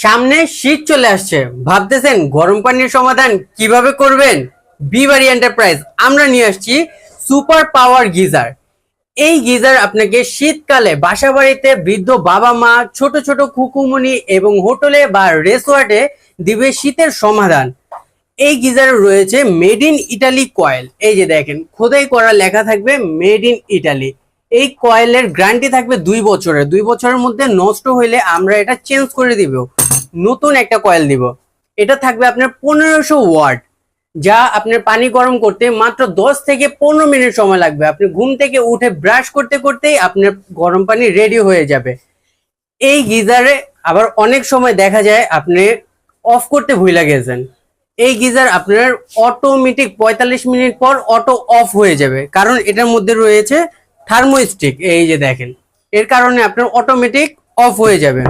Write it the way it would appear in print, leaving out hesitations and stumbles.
সামনে শীত চলে আসছে, ভাবতেছেন গরম পানির সমাধান কিভাবে করবেন? বিবাড়ি এন্টারপ্রাইজ আমরা নিয়ে আসছি সুপার পাওয়ার গিজার। এই গিজার আপনাকে শীতকালে বাসা বাড়িতে বৃদ্ধ বাবা মা, ছোট ছোট কুকুমনি এবং হোটেলে বা রেসোর্টে দিবে শীতের সমাধান। এই গিজারে রয়েছে মেড ইন ইটালি কয়েল। এই যে দেখেন খোদাই করা লেখা থাকবে মেড ইন ইটালি। এই কয়েলের গ্যারান্টি থাকবে 2 বছরের। 2 বছরের মধ্যে নষ্ট হইলে আমরা এটা চেঞ্জ করে দিব, নতুন একটা কয়েল দিব। এটা থাকবে আপনার 1500 ওয়াট, যা আপনার পানি গরম করতে মাত্র 10 থেকে 15 মিনিট সময় লাগবে। আপনি ঘুম থেকে উঠে ব্রাশ করতে করতেই আপনার গরম পানি রেডি হয়ে যাবে। এই গিজারে আবার অনেক সময় দেখা যায় আপনি অফ করতে ভুলে গেছেন। এই গিজার আপনার অটোমেটিক 45 মিনিট পর অটো অফ হয়ে যাবে, কারণ এটার মধ্যে রয়েছে থার্মোস্টিক। এই যে দেখেন, এর কারণে আপনার অটোমেটিক অফ হয়ে যাবে।